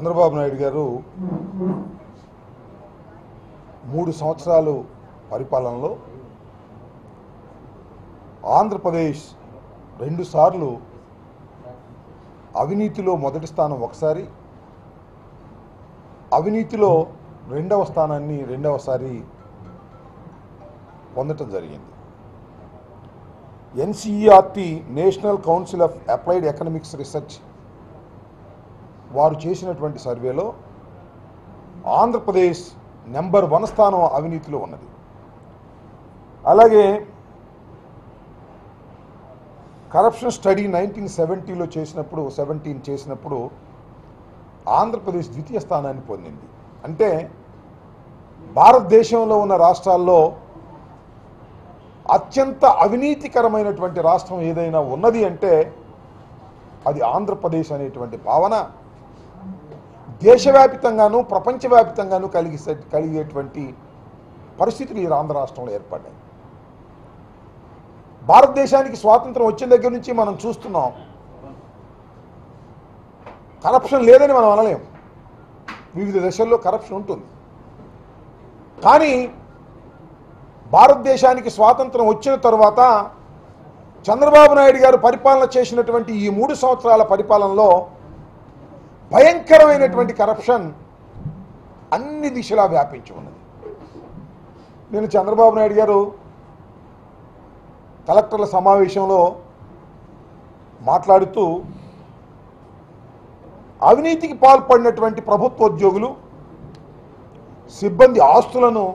చంద్రబాబు నాయుడు గారు 3 సంవత్సరాలు పరిపాలనలో ఆంధ్రప్రదేశ్ 2 సార్లు అవినీతిలో మొదటి స్థానం ఒకసారి, అవినీతిలో రెండవ స్థానాన్ని రెండవసారి పొందటం జరిగింది. NCERT national council of applied economics research వారు చేసినటువంటి సర్వేలో ఆంధ్రప్రదేశ్ నెంబర్ 1 స్థానం అవినీతిలో ఉన్నది. అలాగే కరప్షన్ స్టడీ 1970లో చేసినప్పుడు ఆంధ్రప్రదేశ్ ద్వితీయ స్థానాన్ని పొందింది. అంటే భారతదేశంలో ఉన్న రాష్ట్రాల్లో అత్యంత అవినీతికరమైనటువంటి రాష్ట్రం ఏదైనా ఉన్నది అంటే అది ఆంధ్రప్రదేశ్ అనేటువంటి భావన దేశవ్యాప్తంగాను ప్రపంచవ్యాప్తంగాను కలిగేటువంటి పరిస్థితులు ఈ ఆంధ్ర రాష్ట్రంలో ఏర్పడ్డాయి. భారతదేశానికి స్వాతంత్రం వచ్చిన దగ్గర నుంచి మనం చూస్తున్నాం, కరప్షన్ లేదని మనం అనలేం. వివిధ దశల్లో కరప్షన్ ఉంటుంది. కానీ భారతదేశానికి స్వాతంత్రం వచ్చిన తర్వాత చంద్రబాబు నాయుడు గారు పరిపాలన చేసినటువంటి ఈ 3 సంవత్సరాల పరిపాలనలో భయంకరమైనటువంటి కరప్షన్ అన్ని దిశలా వ్యాపించి ఉన్నది. నేను చంద్రబాబు నాయుడు గారు కలెక్టర్ల సమావేశంలో మాట్లాడుతూ అవినీతికి పాల్పడినటువంటి ప్రభుత్వ ఉద్యోగులు సిబ్బంది ఆస్తులను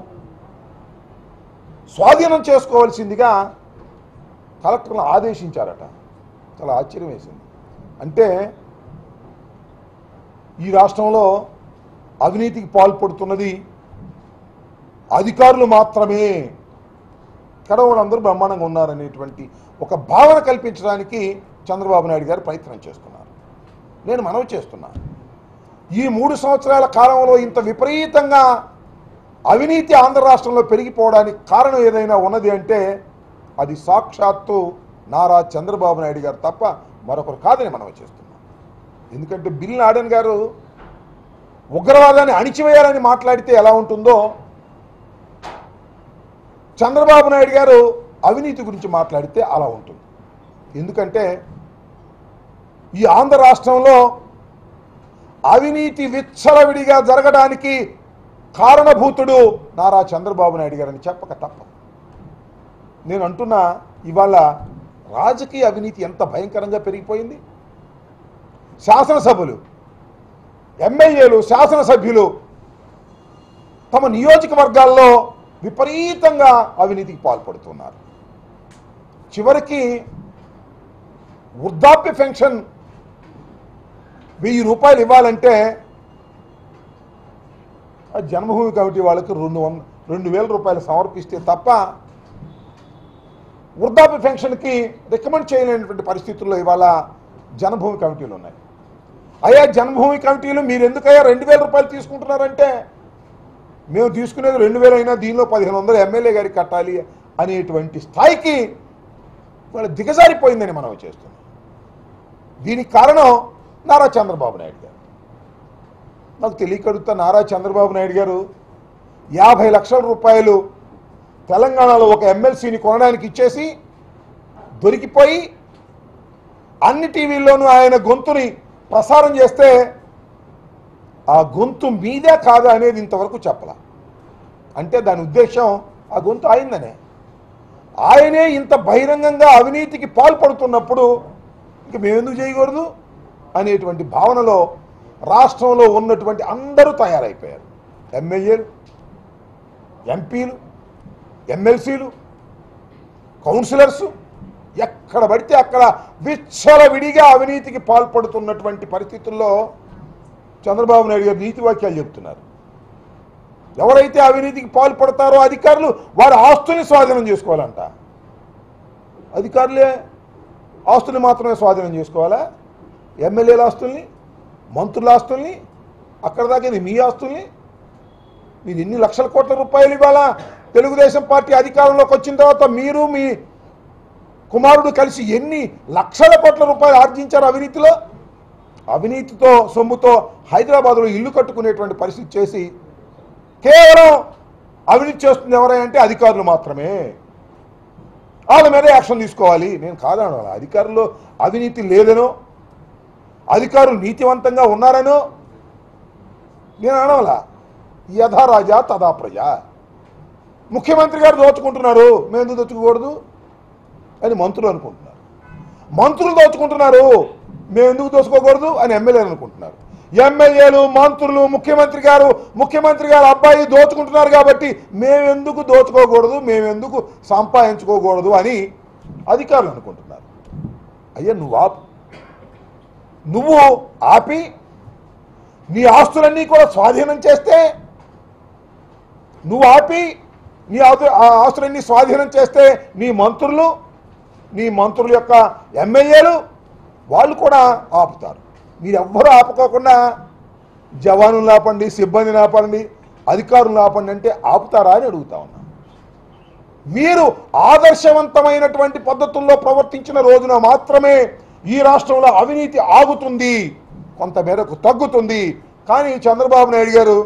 స్వాధీనం చేసుకోవాల్సిందిగా కలెక్టర్లను ఆదేశించారట. చాలా ఆశ్చర్యం వేసింది. అంటే ఈ రాష్ట్రంలో అవినీతికి పాల్పడుతున్నది అధికారులు మాత్రమే, ఇక్కడ వాళ్ళందరూ బ్రహ్మాండంగా ఉన్నారనేటువంటి ఒక భావన కల్పించడానికి చంద్రబాబు నాయుడు గారు ప్రయత్నం చేస్తున్నారు. నేను మనవి చేస్తున్నాను, ఈ 3 సంవత్సరాల కాలంలో ఇంత విపరీతంగా అవినీతి ఆంధ్ర రాష్ట్రంలో పెరిగిపోవడానికి కారణం ఏదైనా ఉన్నది అంటే అది సాక్షాత్తు నారా చంద్రబాబు నాయుడు గారు తప్ప మరొకరు కాదని మనవి చేస్తున్నాం. ఎందుకంటే బిల్ నాడెన్ గారు ఉగ్రవాదాన్ని అణిచివేయాలని మాట్లాడితే ఎలా ఉంటుందో చంద్రబాబు నాయుడు గారు అవినీతి గురించి మాట్లాడితే అలా ఉంటుంది. ఎందుకంటే ఈ ఆంధ్ర రాష్ట్రంలో అవినీతి విచ్చలవిడిగా జరగడానికి కారణభూతుడు నారా చంద్రబాబు నాయుడు గారని చెప్పక తప్ప. నేను అంటున్నా, ఇవాళ రాజకీయ అవినీతి ఎంత భయంకరంగా పెరిగిపోయింది. శాసనసభ్యులు, ఎమ్మెల్యేలు, శాసనసభ్యులు తమ నియోజకవర్గాల్లో విపరీతంగా అవినీతికి పాల్పడుతున్నారు. చివరికి వృద్ధాప్య పెన్షన్ 1000 రూపాయలు ఇవ్వాలంటే జన్మభూమి కమిటీ వాళ్ళకి 2,000 రూపాయలు సమర్పిస్తే తప్ప వృద్ధాప్య పెన్షన్కి రికమెండ్ చేయలేనటువంటి పరిస్థితుల్లో ఇవాళ జన్మభూమి కమిటీలు ఉన్నాయి. అయ్యా జన్మభూమి కమిటీలు మీరు ఎందుకయ్యా 2,000 రూపాయలు తీసుకుంటున్నారంటే మేము తీసుకునేది 2,000 అయినా దీనిలో 1,500 ఎమ్మెల్యే గారికి కట్టాలి అనేటువంటి స్థాయికి వాళ్ళు దిగజారిపోయిందని మనం చేస్తున్నాం. దీనికి కారణం నారా చంద్రబాబు నాయుడు గారు. నాకు తెలియకడుగుతా, నారా చంద్రబాబు నాయుడు గారు 50 లక్షల రూపాయలు తెలంగాణలో ఒక ఎమ్మెల్సీని కొనడానికి ఇచ్చేసి దొరికిపోయి అన్ని టీవీల్లోనూ ఆయన గొంతుని ప్రసారం చేస్తే ఆ గొంతు మీదే కాదా అనేది ఇంతవరకు చెప్పలా. అంటే దాని ఉద్దేశం ఆ గొంతు ఆయనదనే. ఆయనే ఇంత బహిరంగంగా అవినీతికి పాల్పడుతున్నప్పుడు ఇంక మేమెందుకు చేయకూడదు అనేటువంటి భావనలో రాష్ట్రంలో ఉన్నటువంటి అందరూ తయారైపోయారు. ఎమ్మెల్యేలు, ఎంపీలు, ఎమ్మెల్సీలు, కౌన్సిలర్స్, ఎక్కడ పడితే అక్కడ విచ్చలవిడిగా అవినీతికి పాల్పడుతున్నటువంటి పరిస్థితుల్లో చంద్రబాబు నాయుడు గారు నీతి వాక్యాలు చెప్తున్నారు. ఎవరైతే అవినీతికి పాల్పడతారో అధికారులు వారి ఆస్తుల్ని స్వాధీనం చేసుకోవాలంట. అధికారులే ఆస్తుల్ని మాత్రమే స్వాధీనం చేసుకోవాలా? ఎమ్మెల్యేల ఆస్తుల్ని, మంత్రుల ఆస్తుల్ని, అక్కడ దాకా మీ ఆస్తుల్ని మీరు ఎన్ని లక్షల కోట్ల రూపాయలు ఇవాళ తెలుగుదేశం పార్టీ అధికారంలోకి వచ్చిన తర్వాత మీరు మీ కుమారుడు కలిసి ఎన్ని లక్షల కోట్ల రూపాయలు ఆర్జించారు అవినీతిలో? అవినీతితో సొమ్ముతో హైదరాబాద్లో ఇల్లు కట్టుకునేటువంటి పరిస్థితి చేసి కేవలం అవినీతి చేస్తుంది ఎవరంటే అధికారులు మాత్రమే. వాళ్ళ మీద యాక్షన్ తీసుకోవాలి. నేను కాదనో అధికారుల్లో అవినీతి లేదనో అధికారులు నీతివంతంగా ఉన్నారనో నేను అనవలా. యథా రాజా తదా ప్రజ. ముఖ్యమంత్రి గారు దోచుకుంటున్నారు, మేము ఎందుకు దోచుకోకూడదు అని మంత్రులు అనుకుంటున్నారు. మంత్రులు దోచుకుంటున్నారు, మేము ఎందుకు దోచుకోకూడదు అని ఎమ్మెల్యేలు అనుకుంటున్నారు. ఎమ్మెల్యేలు, మంత్రులు, ముఖ్యమంత్రి గారు అబ్బాయి దోచుకుంటున్నారు కాబట్టి మేమెందుకు దోచుకోకూడదు, మేమెందుకు సంపాదించుకోకూడదు అని అధికారులు అనుకుంటున్నారు. అయ్యా నువ్వు ఆపి నీ ఆస్తులన్నీ కూడా స్వాధీనం చేస్తే, నువ్వు ఆపి నీ ఆస్తులన్నీ స్వాధీనం చేస్తే నీ మంత్రుల యొక్క ఎమ్మెల్యేలు వాళ్ళు కూడా ఆపుతారు. మీరెవ్వరూ ఆపుకోకుండా జవానులు ఆపండి, సిబ్బందిని ఆపండి, అధికారులను ఆపండి అంటే ఆపుతారా అని అడుగుతా ఉన్నా. మీరు ఆదర్శవంతమైనటువంటి పద్ధతుల్లో ప్రవర్తించిన రోజున మాత్రమే ఈ రాష్ట్రంలో అవినీతి ఆగుతుంది, కొంతమేరకు తగ్గుతుంది. కానీ చంద్రబాబు నాయుడు గారు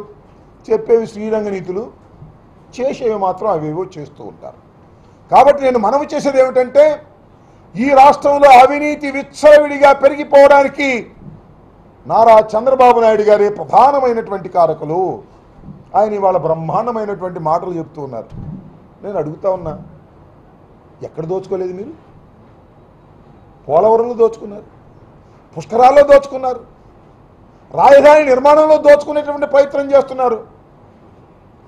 చెప్పేవి శ్రీరంగ నీతులు, చేసేవి మాత్రం అవేవో చేస్తూ ఉంటారు. కాబట్టి నేను మనవి చేసేది ఏమిటంటే ఈ రాష్ట్రంలో అవినీతి విచ్చలవిడిగా పెరిగిపోవడానికి నారా చంద్రబాబు నాయుడు గారే ప్రధానమైనటువంటి కారకులు. ఆయన ఇవాళ బ్రహ్మాండమైనటువంటి మాటలు చెప్తూ ఉన్నారు. నేను అడుగుతా ఉన్నా, ఎక్కడ దోచుకోలేదు మీరు? పోలవరంలో దోచుకున్నారు, పుష్కరాల్లో దోచుకున్నారు, రాజధాని నిర్మాణంలో దోచుకునేటువంటి ప్రయత్నం చేస్తున్నారు.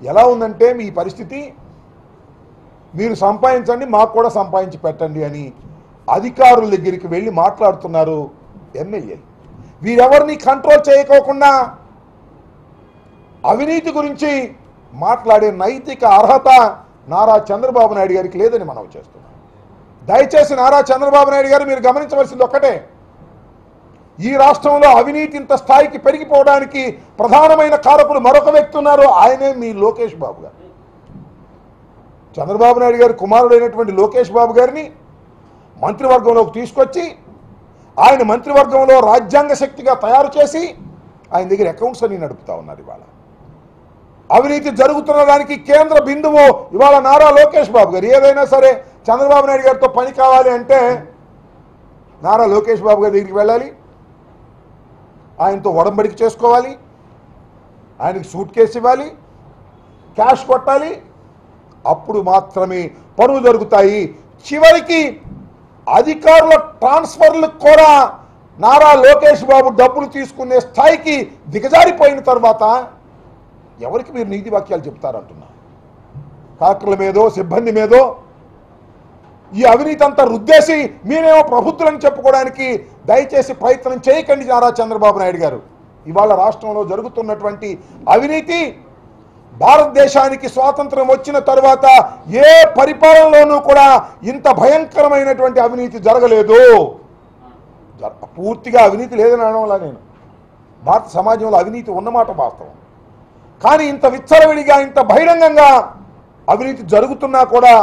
ఎలా ఉందంటే మీ పరిస్థితి, మీరు సంపాదించండి మాకు కూడా సంపాదించి పెట్టండి అని అధికారుల దగ్గరికి వెళ్ళి మాట్లాడుతున్నారు ఎమ్మెల్యేలు. వీరెవరిని కంట్రోల్ చేయకోకుండా అవినీతి గురించి మాట్లాడే నైతిక అర్హత నారా చంద్రబాబు నాయుడు గారికి లేదని మనం చేస్తున్నాం. దయచేసి నారా చంద్రబాబు నాయుడు గారు మీరు గమనించవలసింది ఒక్కటే, ఈ రాష్ట్రంలో అవినీతి ఇంత స్థాయికి పెరిగిపోవడానికి ప్రధానమైన కారకులు మరొక వ్యక్తి ఉన్నారు. ఆయనే మీ లోకేష్ బాబు గారు. చంద్రబాబు నాయుడు గారి కుమారుడైనటువంటి లోకేష్ బాబు గారిని మంత్రివర్గంలోకి తీసుకొచ్చి ఆయన మంత్రివర్గంలో రాజ్యాంగ శక్తిగా తయారు చేసి ఆయన దగ్గర అకౌంట్స్ అన్ని నడుపుతా ఉన్నారు. ఇవాళ అవినీతి జరుగుతున్న దానికి కేంద్ర బిందువు ఇవాళ నారా లోకేష్ బాబు గారు. ఏదైనా సరే చంద్రబాబు నాయుడు గారితో పని కావాలి అంటే నారా లోకేష్ బాబు గారి దగ్గరికి వెళ్ళాలి, ఆయనతో ఒడంబడిక చేసుకోవాలి, ఆయనకి సూట్ కేసు ఇవ్వాలి, క్యాష్ కొట్టాలి, అప్పుడు మాత్రమే పనులు జరుగుతాయి. చివరికి అధికారుల ట్రాన్స్ఫర్లకు కూడా నారా లోకేష్ బాబు డబ్బులు తీసుకునే స్థాయికి దిగజారిపోయిన తర్వాత ఎవరికి మీరు నీతి వాక్యాలు చెప్తారంటున్నా? కాకుల మీదో సిబ్బంది మీదో ఈ అవినీతి అంతా రుద్దేసి మీరేమో ప్రబుద్ధులని చెప్పుకోవడానికి దయచేసి ప్రయత్నం చేయకండి నారా చంద్రబాబు నాయుడు గారు. ఇవాళ రాష్ట్రంలో జరుగుతున్నటువంటి అవినీతి భారతదేశానికి స్వాతంత్రం వచ్చిన తర్వాత ఏ పరిపాలనలోనూ కూడా ఇంత భయంకరమైనటువంటి అవినీతి జరగలేదు. పూర్తిగా అవినీతి లేదని అనడంలా నేను, భారత సమాజంలో అవినీతి ఉన్నమాట వాస్తవం. కానీ ఇంత విచ్చలవిడిగా ఇంత బహిరంగంగా అవినీతి జరుగుతున్నా కూడా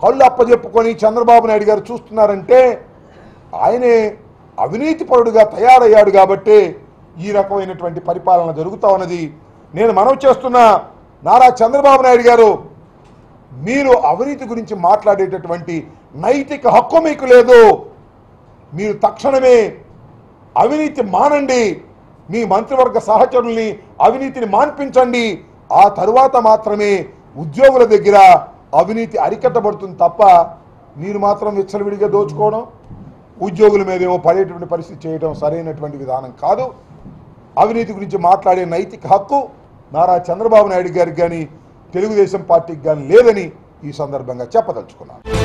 కళ్ళు అప్పజెప్పుకొని చంద్రబాబు నాయుడు గారు చూస్తున్నారంటే ఆయనే అవినీతి పరుడుగా తయారయ్యాడు కాబట్టి ఈ రకమైనటువంటి పరిపాలన జరుగుతూ ఉన్నది. నేను మనవి చేస్తున్న నారా చంద్రబాబు నాయుడు గారు, మీరు అవినీతి గురించి మాట్లాడేటటువంటి నైతిక హక్కు మీకు లేదు. మీరు తక్షణమే అవినీతి మానండి, మీ మంత్రివర్గ సహచరుల్ని అవినీతిని మాన్పించండి. ఆ తరువాత మాత్రమే ఉద్యోగుల దగ్గర అవినీతి అరికట్టబడుతుంది తప్ప మీరు మాత్రం విచ్చలవిడిగా దోచుకోవడం, ఉద్యోగుల మీదేమో పడేటువంటి పరిస్థితి చేయడం సరైనటువంటి విధానం కాదు. అవినీతి గురించి మాట్లాడే నైతిక హక్కు నారా చంద్రబాబు నాయుడు గారికి కానీ తెలుగుదేశం పార్టీకి కానీ లేదని ఈ సందర్భంగా చెప్పదలుచుకున్నాను.